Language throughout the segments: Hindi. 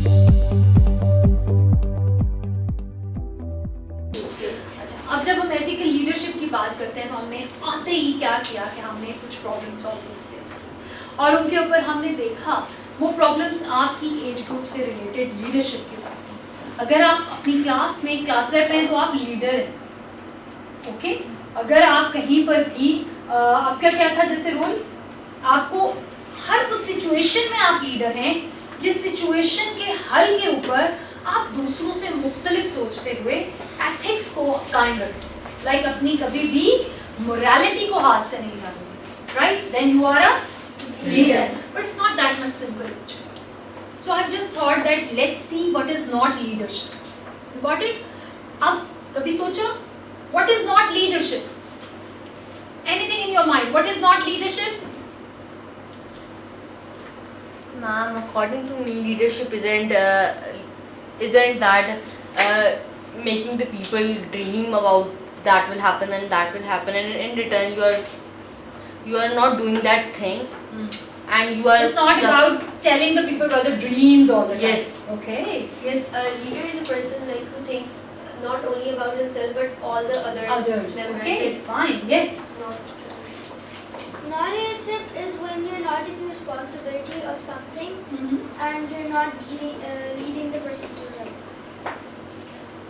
अब जब हम एथिकल लीडरशिप की बात करते हैं तो हमने आते ही क्या किया कि हमने कुछ प्रॉब्लम सॉल्विंग स्किल्स की और उनके ऊपर हमने देखा वो प्रॉब्लम्स आपकी एज ग्रुप से रिलेटेड लीडरशिप के ऊपर थी। अगर आप अपनी क्लास में क्लास रेप हैं तो आप लीडर हैं, ओके। अगर आप कहीं पर भी आपका क्या था जैसे रोल, आपको हर उस सिचुएशन में आप लीडर हैं जिस सिचुएशन के हल के ऊपर आप दूसरों से मुख्तलिफ सोचते हुए एथिक्स को कायम रखें, लाइक अपनी कभी भी मोरालिटी को हाथ से नहीं जाने, right? Then you are a leader, but it's not that much simple actually. So I just thought that let's see what is not leadership. Got it? अब कभी सोचा what is not leadership? Anything in your mind, what is not leadership? Ma'am, according to me, leadership isn't that making the people dream about that will happen and that will happen, and in return you are not doing that thing, and you are. It's not about telling the people about the dreams all the time. Yes. Okay. Yes. A leader is a person like who thinks not only about himself but all the others. Others. Okay. Fine. Yes. Non-leadership is when you're not taking responsibility of something and you're not leading the person to right.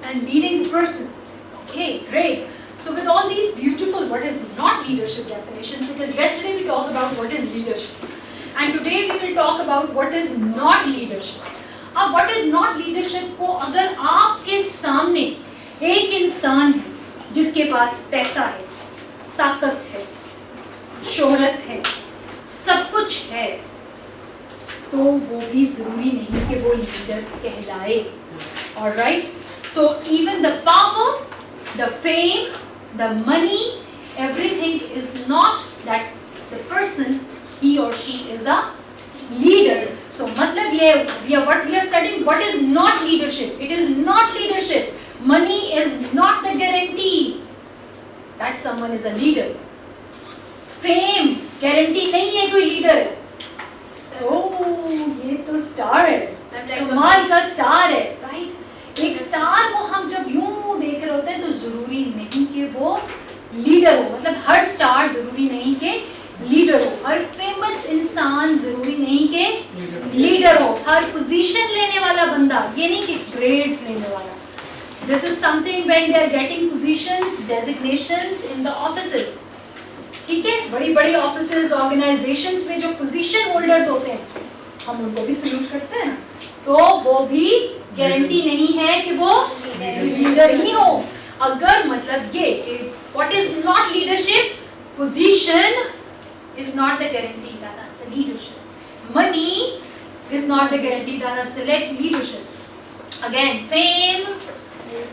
And leading the persons. Okay, great. So with all these beautiful what is not leadership definitions, because yesterday we talked about what is leadership and today we will talk about what is not leadership. अब what is not leadership को अगर आपके सामने एक इंसान है जिसके पास पैसा है, ताकत है, शोहरत है, सब कुछ है, तो वो भी जरूरी नहीं कि वो लीडर कहलाए। Alright? So even the power, the fame, the money, everything is not that the person, he or she is a leader. So मतलब ये what we are studying, what is not leadership? It is not leadership. Money is not the guarantee that someone is a leader. Fame guarantee नहीं है कोई लीडर। ओह, ये तो स्टार है, कमाल का स्टार है, राइट? एक स्टार को हम जब यूं देख रहे होते हैं तो जरूरी नहीं कि वो लीडर हो, मतलब हर स्टार जरूरी नहीं कि लीडर हो, हर फेमस इंसान जरूरी नहीं कि लीडर हो, हर पोजीशन लेने वाला बंदा, ये नहीं कि ग्रेड्स लेने वाला। This is something when they are getting positions, designations in the offices, ठीक है? बड़ी बड़ी ऑफिसेज, ऑर्गेनाइजेशंस में जो पोजीशन होल्डर्स होते हैं हम उनको भी सल्यूट करते हैं ना, तो वो भी गारंटी नहीं है कि वो लीडर ही हो। अगर मतलब ये कि what is not leadership, position is not the guarantee that that's a leadership, money is not the guarantee that that's a leadership, again fame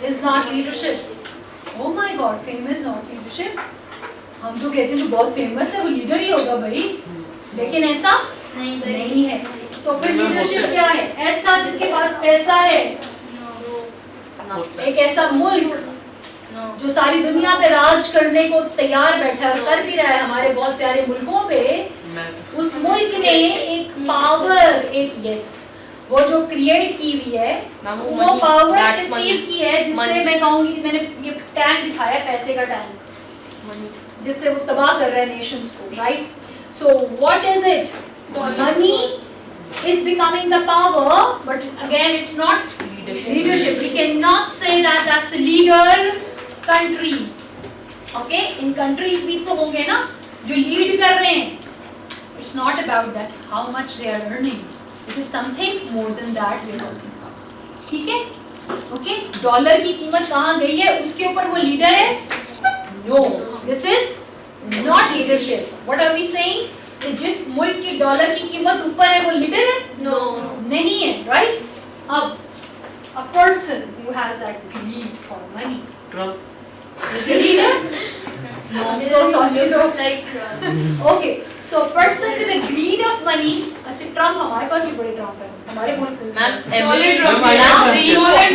is not leadership. Oh my God, fame is not leadership. हम तो कहते हैं जो बहुत फेमस है वो लीडर ही होगा भाई, लेकिन ऐसा नहीं है। तो फिर लीडरशिप क्या है? ऐसा जिसके पास पैसा है, एक ऐसा मुल्क जो सारी दुनिया पे राज करने को तैयार बैठा है और कर भी रहा है, हमारे बहुत प्यारे मुल्कों पे, उस मुल्क ने एक पावर, एक वो जो क्रिएट की हुई है, वो पावर किस चीज की है, जिससे मैं कहूंगी, मैंने ये टैंक दिखाया, पैसे का टैंक, जिससे वो तबाह कर रहा है नेशंस को, right? So what is it? Money is becoming the power, but again it's not leadership. We cannot say that that's a leader country. Okay, in countries भी तो होंगे ना जो लीड कर रहे हैं. It's not about that how much they are earning. It is something more than that we are talking about. ठीक है? Okay, डॉलर की कीमत कहाँ गई है उसके ऊपर वो लीडर है? No, this is not leadership. What are we saying? जिस मुल्क की डॉलर की कीमत ऊपर है वो लीडर है? No. नहीं है, right? अब a person who has that greed for money. Trump. Is he leader? No, I'm so sorry. Like Okay, so a person with a greed of money. अच्छा, ट्रम्प हमारे पास भी बड़े ट्रम्प हैं, हमारे मुल्क में। Donald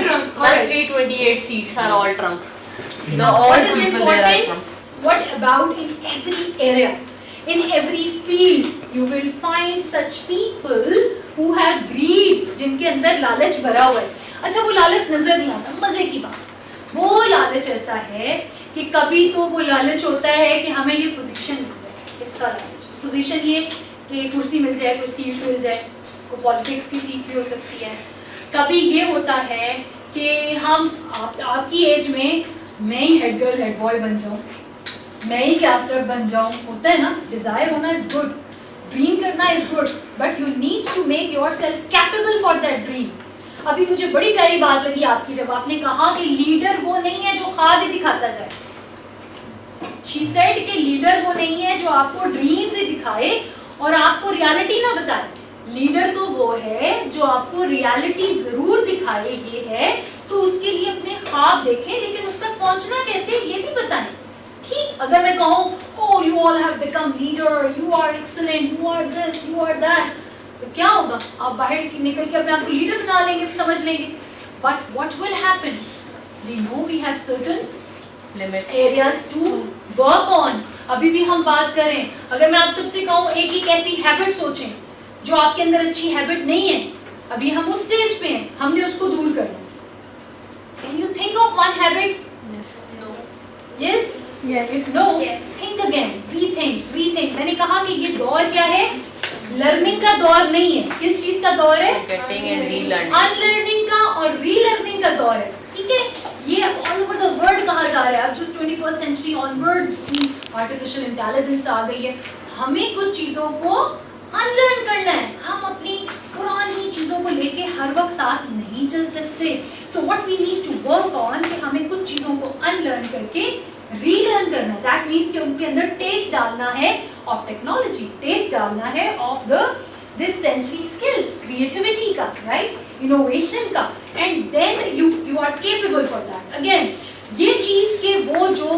Trump. 328 seats are all Trump. What is important? What about in every area? In every field, you will find such people who have greed जिनके अंदर लालच भरा हुआ है। अच्छा, वो लालच नजर नहीं आता, मजे की बात, वो लालच ऐसा है कि कभी तो वो लालच होता है कि हमें ये पोजीशन मिल जाए, इसका लालच, पोजीशन ये कि कुर्सी मिल जाए, कोई सीट मिल जाए, कोई पॉलिटिक्स की सीट भी हो सकती है। कभी ये होता है कि हम आपकी एज में मैं ही हेड गर्ल हेड बॉय बन जाऊँ, मैं ही क्लास रप बन जाऊँ, होता है ना। डिज़ायर होना इज़ गुड, ड्रीम करना is good, but you need to make yourself capable for that dream. अभी मुझे बड़ी प्यारी बात लगी आपकी जब आपने कहा कि लीडर वो नहीं है जो ख्वाब ही दिखाता जाए। शी सेड कि लीडर वो नहीं है जो आपको ड्रीम्स ही दिखाए और आपको रियलिटी ना बताए। लीडर तो वो है जो आपको रियलिटी जरूर दिखाए, ये है तो उसके लिए अपने ख्वाब देखें, लेकिन उस तक पहुंचना कैसे ये भी बताएं। ठीक, अगर मैं कहूँ oh you all have become leader, you are excellent, you are this, you are that, तो क्या होगा, आप बाहर निकल के अपने आप को लीडर बना लेंगे, समझ लेंगे। But what will happen, we know we have certain limit areas to work on. अभी भी हम बात करें, अगर मैं आप सबसे कहूँ एक एक ऐसी हैबिट सोचें जो आपके अंदर अच्छी हैबिट नहीं है, अभी हम उस स्टेज पे हैं, हमने उसको दूर करना। Can you think of one habit? Yes, if no, think again, rethink. मैंने कहा कि ये दौर क्या है, लर्निंग का दौर नहीं है। किस चीज का दौर है? गेटिंग एंड रीलर्निंग, अनलर्निंग का और रीलर्निंग का दौर है। ठीक है, ये ऑल ओवर द वर्ल्ड कहा जा रहा है। अब जो 21st century onwards artificial intelligence आ गई है, हमें कुछ चीजों को अनलर्न करना है। हम अपनी पुरानी चीजों को लेके हर वक्त साथ नहीं चल सकते। So what we need to work on कि हमें कुछ चीजों को अनलर्न करके रीलर्न करना है। दैट मीन्स कि उनके अंदर टेस्ट डालना है ऑफ टेक्नोलॉजी, टेस्ट डालना है of the this century skills, creativity का, राइट, इनोवेशन का, and then you are capable for that. Again ये चीज के वो जो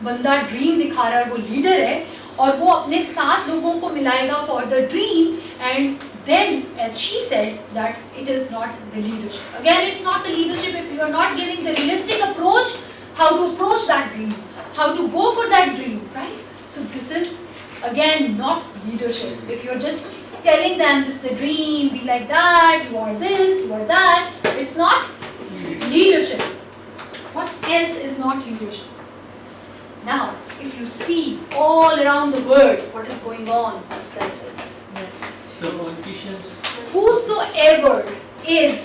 बंदा ड्रीम दिखा रहा है वो लीडर है, और वो अपने साथ लोगों को मिलाएगा for the dream, and then as she said that it is not the leadership. Again, it's not the leadership if you are not giving the realistic approach, how to approach that dream, how to go for that dream, right? So this is again not leadership. If you're just telling them this is the dream, be like that, you are this, you are that, it's not leadership. What else is not leadership? Now, if you see all around the world what is going on, it's like this. yes, politicians, Whosoever is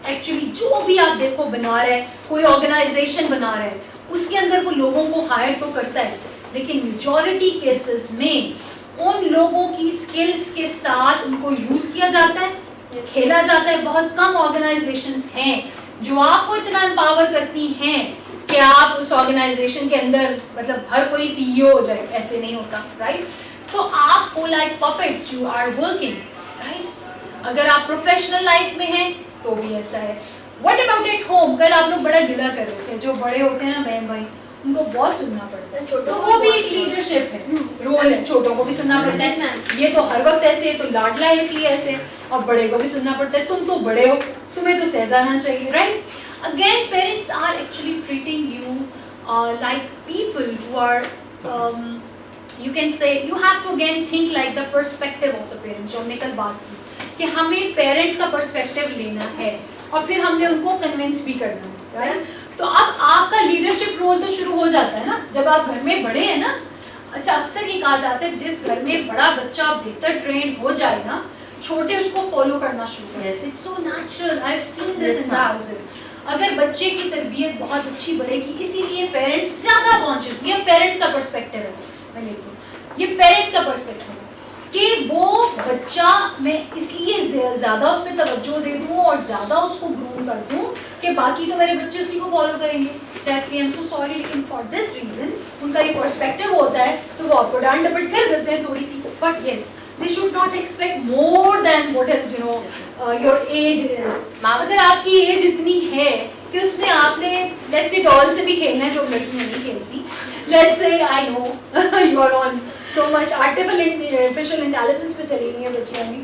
actually, जो भी आप देखो बना रहा है, कोई ऑर्गेनाइजेशन बना रहा है, उसके अंदर वो लोगों को हायर तो करता है, लेकिन मेजॉरिटी केसेस में उन लोगों की स्किल्स के साथ उनको यूज किया जाता है, खेला जाता है। बहुत कम ऑर्गेनाइजेशंस हैं जो आपको इतना एम्पावर करती हैं कि आप उस ऑर्गेनाइजेशन के अंदर मतलब हर कोई सीईओ हो जाए, ऐसे नहीं होता, राइट। सो आपको like puppets you are working, right. अगर आप प्रोफेशनल लाइफ में हैं तो भी ऐसा है। What about at home? कल आप लोग बड़ा गिला कर रहे थे, जो बड़े होते हैं ना बहन भाई, उनको बहुत सुनना पड़ता है, तो वो भी एक लीडरशिप है, रोल है। छोटों को भी सुनना पड़ता है, ये तो हर वक्त ऐसे है तो लाडला है इसलिए ऐसे, और बड़े को भी सुनना पड़ता है, तुम तो बड़े हो, तुम्हें तो सह जाना चाहिए, right. Again parents are actually treating you like people who are you can say you have to again think like the perspective of the parents, जो हमने कल बात की कि हमें पेरेंट्स का पर्सपेक्टिव लेना है और फिर हमने उनको कन्विंस भी करना है, राइट। तो अब आपका लीडरशिप रोल तो शुरू हो जाता है ना जब आप घर में बड़े हैं ना। अच्छा, अक्सर ये कहा जाता है जिस घर में बड़ा बच्चा बेहतर ट्रेन हो जाए ना, छोटे उसको फॉलो करना शुरू करें। It's so natural, I have seen this in the houses. अगर बच्चे की तरबियत बहुत अच्छी बढ़ेगी, इसीलिए पेरेंट्स ज्यादा कॉन्शियस, ये पेरेंट्स का पर्सपेक्टिव है, ये पेरेंट्स का पर्सपेक्टिव है कि वो बच्चा मैं इसलिए ज्यादा उस पर तवज्जो दे दूँ और ज्यादा उसको ग्रूम कर दूँ कि बाकी तो मेरे बच्चे उसी को फॉलो करेंगे। आई एम सो सॉरी, लेकिन फॉर दिस रीजन उनका ये पर्सपेक्टिव होता है तो वो आपको डांट डपट कर देते हैं थोड़ी सी, but yes they should not expect more than what is your age is। अगर आपकी एज इतनी है कि उसमें आपने let's say डॉल से भी खेलना है जो लड़कियां नहीं खेलती, let's say I know you are on so much artificial intelligence पे चली गई हैं बच्चियां भी,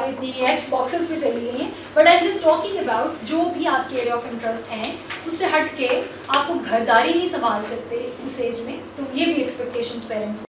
इतनी एक्स बॉक्सेस पे चली गई हैं, but I am just talking about जो भी आपके एरिया ऑफ इंटरेस्ट हैं उससे हट के आपको घरदारी नहीं संभाल सकते उस एज में, तो ये भी एक्सपेक्टेशंस पेरेंट्स